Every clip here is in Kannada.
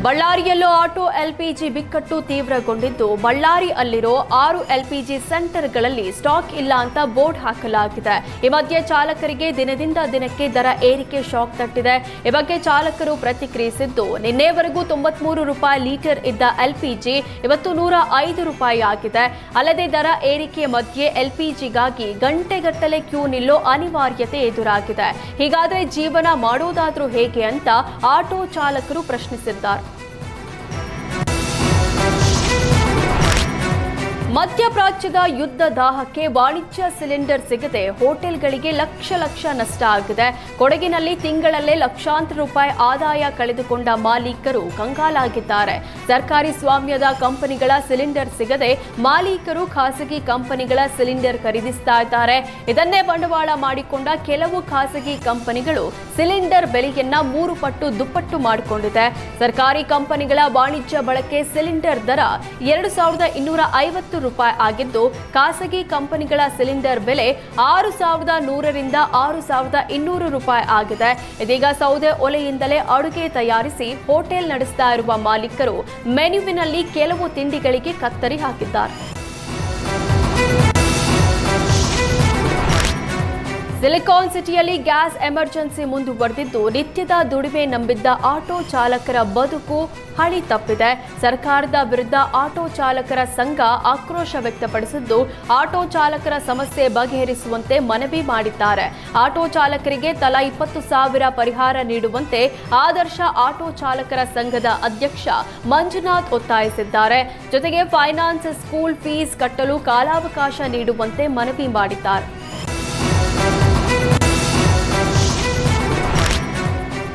ಬಳ್ಳಾರಿಯಲ್ಲೂ ಆಟೋ ಎಲ್ಪಿಜಿ ಬಿಕ್ಕಟ್ಟು ತೀವ್ರಗೊಂಡಿದ್ದು ಬಳ್ಳಾರಿ ಅಲ್ಲಿರೋ 6 ಎಲ್ಪಿಜಿ ಸೆಂಟರ್ಗಳಲ್ಲಿ ಸ್ಟಾಕ್ ಇಲ್ಲ ಅಂತ ಬೋರ್ಡ್ ಹಾಕಲಾಗಿದೆ. ಈ ಮಧ್ಯೆ ಚಾಲಕರಿಗೆ ದಿನದಿಂದ ದಿನಕ್ಕೆ ದರ ಏರಿಕೆ ಶಾಕ್ ತಟ್ಟಿದೆ. ಈ ಬಗ್ಗೆ ಚಾಲಕರು ಪ್ರತಿಕ್ರಿಯಿಸಿದ್ದು, ನಿನ್ನೆವರೆಗೂ 93 ರೂಪಾಯಿ ಲೀಟರ್ ಇದ್ದ ಎಲ್ಪಿಜಿ ಇವತ್ತು 105 ರೂಪಾಯಿ ಆಗಿದೆ. ಅಲ್ಲದೆ ದರ ಏರಿಕೆ ಮಧ್ಯೆ ಎಲ್ಪಿಜಿಗಾಗಿ ಗಂಟೆಗಟ್ಟಲೆ ಕ್ಯೂ ನಿಲ್ಲೋ ಅನಿವಾರ್ಯತೆ ಎದುರಾಗಿದೆ. ಹೀಗಾದ್ರೆ ಜೀವನ ಮಾಡೋದಾದ್ರೂ ಹೇಗೆ ಅಂತ ಆಟೋ ಚಾಲಕರು ಪ್ರಶ್ನಿಸಿದ್ದಾರೆ. ಮಧ್ಯಪ್ರಾಚ್ಯದ ಯುದ್ಧ ದಾಹಕ್ಕೆ ವಾಣಿಜ್ಯ ಸಿಲಿಂಡರ್ ಸಿಗದೆ ಹೋಟೆಲ್ಗಳಿಗೆ ಲಕ್ಷ ನಷ್ಟ ಆಗಿದೆ. ಕೊಡಗಿನಲ್ಲಿ ತಿಂಗಳಲ್ಲೇ ಲಕ್ಷಾಂತರ ರೂಪಾಯಿ ಆದಾಯ ಕಳೆದುಕೊಂಡ ಮಾಲೀಕರು ಕಂಗಾಲಾಗಿದ್ದಾರೆ. ಸರ್ಕಾರಿ ಸ್ವಾಮ್ಯದ ಕಂಪನಿಗಳ ಸಿಲಿಂಡರ್ ಸಿಗದೆ ಮಾಲೀಕರು ಖಾಸಗಿ ಕಂಪನಿಗಳ ಸಿಲಿಂಡರ್ ಖರೀದಿಸ್ತಾ ಇದ್ದಾರೆ. ಇದನ್ನೇ ಬಂಡವಾಳ ಮಾಡಿಕೊಂಡ ಕೆಲವು ಖಾಸಗಿ ಕಂಪನಿಗಳು ಸಿಲಿಂಡರ್ ಬೆಲೆಯನ್ನ 3 ಪಟ್ಟು ದುಪ್ಪಟ್ಟು ಮಾಡಿಕೊಂಡಿದೆ. ಸರ್ಕಾರಿ ಕಂಪನಿಗಳ ವಾಣಿಜ್ಯ ಬಳಕೆ ಸಿಲಿಂಡರ್ ದರ 2250 ರೂಪಾಯಿ ಆಗಿದ್ದು, ಖಾಸಗಿ ಕಂಪನಿಗಳ ಸಿಲಿಂಡರ್ ಬೆಲೆ 6100 ರಿಂದ 6200 ರೂಪಾಯಿ ಆಗಿದೆ. ಇದೀಗ ಸೌದೆ ಒಲೆಯಿಂದಲೇ ಅಡುಗೆ ತಯಾರಿಸಿ ಹೋಟೆಲ್ ನಡೆಸ್ತಾ ಇರುವ ಮಾಲೀಕರು ಮೆನುವಿನಲ್ಲಿ ಕೆಲವು ತಿಂಡಿಗಳಿಗೆ ಕತ್ತರಿ ಹಾಕಿದ್ದಾರೆ. ಸಿಲಿಕಾನ್ ಸಿಟಿಯಲ್ಲಿ ಗ್ಯಾಸ್ ಎಮರ್ಜೆನ್ಸಿ ಮುಂದುವರೆದಿದ್ದು, ನಿತ್ಯದ ದುಡಿಮೆ ನಂಬಿದ್ದ ಆಟೋ ಚಾಲಕರ ಬದುಕು ಹಳಿ ತಪ್ಪಿದೆ. ಸರ್ಕಾರದ ವಿರುದ್ಧ ಆಟೋ ಚಾಲಕರ ಸಂಘ ಆಕ್ರೋಶ ವ್ಯಕ್ತಪಡಿಸಿದ್ದು, ಆಟೋ ಚಾಲಕರ ಸಮಸ್ಯೆ ಬಗೆಹರಿಸುವಂತೆ ಮನವಿ ಮಾಡಿದ್ದಾರೆ. ಆಟೋ ಚಾಲಕರಿಗೆ ತಲಾ 20,000 ಪರಿಹಾರ ನೀಡುವಂತೆ ಆದರ್ಶ ಆಟೋ ಚಾಲಕರ ಸಂಘದ ಅಧ್ಯಕ್ಷ ಮಂಜುನಾಥ್ ಒತ್ತಾಯಿಸಿದ್ದಾರೆ. ಜೊತೆಗೆ ಫೈನಾನ್ಸ್, ಸ್ಕೂಲ್ ಫೀಸ್ ಕಟ್ಟಲು ಕಾಲಾವಕಾಶ ನೀಡುವಂತೆ ಮನವಿ ಮಾಡಿದ್ದಾರೆ.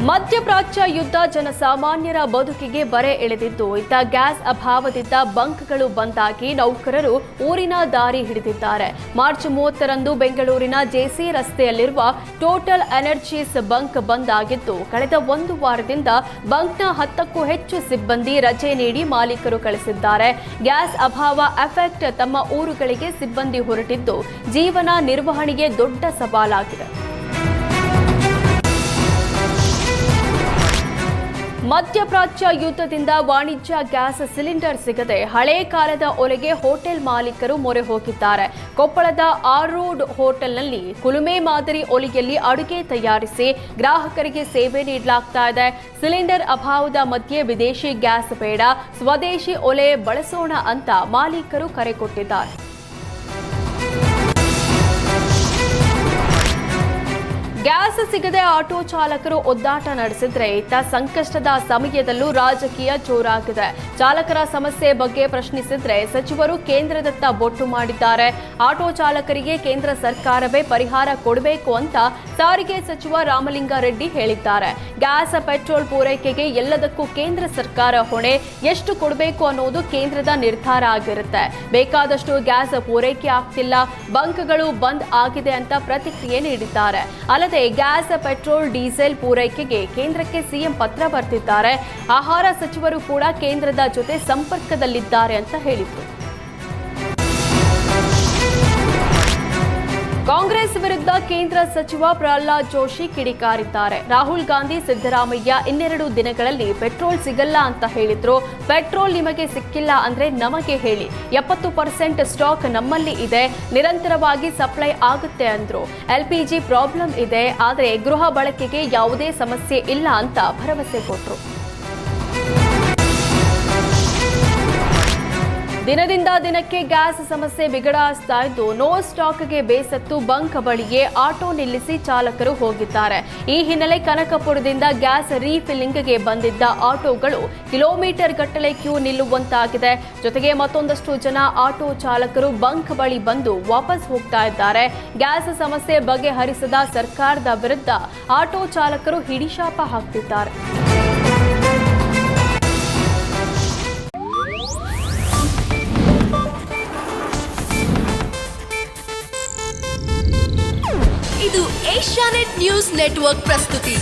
ಮಧ್ಯಪ್ರಾಚ್ಯ ಯುದ್ಧ ಜನಸಾಮಾನ್ಯರ ಬದುಕಿಗೆ ಬರೆ ಎಳೆದಿದ್ದು, ಇತ್ತ ಗ್ಯಾಸ್ ಅಭಾವದಿಂದ ಬಂಕ್ಗಳು ಬಂದಾಗಿ ನೌಕರರು ಊರಿನ ದಾರಿ ಹಿಡಿದಿದ್ದಾರೆ. ಮಾರ್ಚ್ 30ರಂದು ಬೆಂಗಳೂರಿನ ಜೆಸಿ ರಸ್ತೆಯಲ್ಲಿರುವ ಟೋಟಲ್ ಎನರ್ಜೀಸ್ ಬಂಕ್ ಬಂದ್ ಆಗಿದ್ದು, ಕಳೆದ 1 ವಾರದಿಂದ ಬಂಕ್ನ 10ಕ್ಕೂ ಹೆಚ್ಚು ಸಿಬ್ಬಂದಿ ರಜೆ ನೀಡಿ ಮಾಲೀಕರು ಕಳಿಸಿದ್ದಾರೆ. ಗ್ಯಾಸ್ ಅಭಾವ ಎಫೆಕ್ಟ್ ತಮ್ಮ ಊರುಗಳಿಗೆ ಸಿಬ್ಬಂದಿ ಹೊರಟಿದ್ದು, ಜೀವನ ನಿರ್ವಹಣೆಗೆ ದೊಡ್ಡ ಸವಾಲಾಗಿದೆ. ಮಧ್ಯಪ್ರಾಚ್ಯ ಯುದ್ಧದಿಂದ ವಾಣಿಜ್ಯ ಗ್ಯಾಸ್ ಸಿಲಿಂಡರ್ ಸಿಗದೆ ಹಳೆ ಕಾಲದ ಒಲೆಗೆ ಹೋಟೆಲ್ ಮಾಲೀಕರು ಮೊರೆ ಹೋಗಿದ್ದಾರೆ. ಕೊಪ್ಪಳದ ಆರ್ರೋಡ್ ಹೋಟೆಲ್ನಲ್ಲಿ ಕುಲುಮೆ ಮಾದರಿ ಒಲೆಯಲ್ಲಿ ಅಡುಗೆ ತಯಾರಿಸಿ ಗ್ರಾಹಕರಿಗೆ ಸೇವೆ ನೀಡಲಾಗ್ತಾ ಇದೆ. ಸಿಲಿಂಡರ್ ಅಭಾವದ ಮಧ್ಯೆ ವಿದೇಶಿ ಗ್ಯಾಸ್ ಬೇಡ, ಸ್ವದೇಶಿ ಒಲೆ ಬಳಸೋಣ ಅಂತ ಮಾಲೀಕರು ಕರೆ ಕೊಟ್ಟಿದ್ದಾರೆ. ಗ್ಯಾಸ್ ಸಿಗದೆ ಆಟೋ ಚಾಲಕರು ಒದ್ದಾಟ ನಡೆಸಿದ್ರೆ, ಇತ್ತ ಸಂಕಷ್ಟದ ಸಮಯದಲ್ಲೂ ರಾಜಕೀಯ ಜೋರಾಗಿದೆ. ಚಾಲಕರ ಸಮಸ್ಯೆ ಬಗ್ಗೆ ಪ್ರಶ್ನಿಸಿದ್ರೆ ಸಚಿವರು ಕೇಂದ್ರದತ್ತ ಬೊಟ್ಟು ಮಾಡಿದ್ದಾರೆ. ಆಟೋ ಚಾಲಕರಿಗೆ ಕೇಂದ್ರ ಸರ್ಕಾರವೇ ಪರಿಹಾರ ಕೊಡಬೇಕು ಅಂತ ಸಾರಿಗೆ ಸಚಿವ ರಾಮಲಿಂಗಾರೆಡ್ಡಿ ಹೇಳಿದ್ದಾರೆ. ಗ್ಯಾಸ್, ಪೆಟ್ರೋಲ್ ಪೂರೈಕೆಗೆ ಎಲ್ಲದಕ್ಕೂ ಕೇಂದ್ರ ಸರ್ಕಾರ ಹೊಣೆ. ಎಷ್ಟು ಕೊಡಬೇಕು ಅನ್ನೋದು ಕೇಂದ್ರದ ನಿರ್ಧಾರ ಆಗಿರುತ್ತೆ. ಬೇಕಾದಷ್ಟು ಗ್ಯಾಸ್ ಪೂರೈಕೆ ಆಗ್ತಿಲ್ಲ, ಬಂಕ್ಗಳು ಬಂದ್ ಆಗಿದೆ ಅಂತ ಪ್ರತಿಕ್ರಿಯೆ ನೀಡಿದ್ದಾರೆ. ಅಲ್ಲದೆ ಗ್ಯಾಸ್, ಪೆಟ್ರೋಲ್, ಡೀಸೆಲ್ ಪೂರೈಕೆಗೆ ಕೇಂದ್ರಕ್ಕೆ ಸಿಎಂ ಪತ್ರ ಬರೆದಿದ್ದಾರೆ. ಆಹಾರ ಸಚಿವರು ಕೂಡ ಕೇಂದ್ರದ ಜೊತೆ ಸಂಪರ್ಕದಲ್ಲಿದ್ದಾರೆ ಅಂತ ಹೇಳಿದರು. ಕಾಂಗ್ರೆಸ್ ವಿರುದ್ಧ ಕೇಂದ್ರ ಸಚಿವ ಪ್ರಹ್ಲಾದ್ ಜೋಶಿ ಕಿಡಿಕಾರಿದ್ದಾರೆ. ರಾಹುಲ್ ಗಾಂಧಿ, ಸಿದ್ದರಾಮಯ್ಯ ಇನ್ನೆರಡು ದಿನಗಳಲ್ಲಿ ಪೆಟ್ರೋಲ್ ಸಿಗಲ್ಲ ಅಂತ ಹೇಳಿದ್ರು. ಪೆಟ್ರೋಲ್ ನಿಮಗೆ ಸಿಕ್ಕಿಲ್ಲ ಅಂದ್ರೆ ನಮಗೆ ಹೇಳಿ, 70% ಸ್ಟಾಕ್ ನಮ್ಮಲ್ಲಿ ಇದೆ, ನಿರಂತರವಾಗಿ ಸಪ್ಲೈ ಆಗುತ್ತೆ ಅಂದ್ರು. ಎಲ್ಪಿಜಿ ಪ್ರಾಬ್ಲಮ್ ಇದೆ, ಆದರೆ ಗೃಹ ಬಳಕೆಗೆ ಯಾವುದೇ ಸಮಸ್ಯೆ ಇಲ್ಲ ಅಂತ ಭರವಸೆ ಕೊಟ್ರು. ದಿನದಿಂದ ದಿನಕ್ಕೆ ಗ್ಯಾಸ್ ಸಮಸ್ಯೆ ಬಿಗಡಾಯಿಸ್ತಾ ಇದ್ದು, ನೋ ಸ್ಟಾಕ್ಗೆ ಬೇಸತ್ತು ಬಂಕ್ ಬಳಿಯೇ ಆಟೋ ನಿಲ್ಲಿಸಿ ಚಾಲಕರು ಹೋಗಿದ್ದಾರೆ. ಈ ಹಿನ್ನೆಲೆ ಕನಕಪುರದಿಂದ ಗ್ಯಾಸ್ ರೀಫಿಲ್ಲಿಂಗ್ಗೆ ಬಂದಿದ್ದ ಆಟೋಗಳು ಕಿಲೋಮೀಟರ್ ಗಟ್ಟಲೆ ಕ್ಯೂ ನಿಲ್ಲುವಂತಾಗಿದೆ. ಜೊತೆಗೆ ಮತ್ತೊಂದಷ್ಟು ಜನ ಆಟೋ ಚಾಲಕರು ಬಂಕ್ ಬಳಿ ಬಂದು ವಾಪಸ್ ಹೋಗ್ತಾ ಇದ್ದಾರೆ. ಗ್ಯಾಸ್ ಸಮಸ್ಯೆ ಬಗೆಹರಿಸದ ಸರ್ಕಾರದ ವಿರುದ್ಧ ಆಟೋ ಚಾಲಕರು ಹಿಡಿಶಾಪ ಹಾಕ್ತಿದ್ದಾರೆ. ಇದು ಏಷ್ಯಾನೆಟ್ ನ್ಯೂಸ್ ನೆಟ್ವರ್ಕ್ ಪ್ರಸ್ತುತಿ.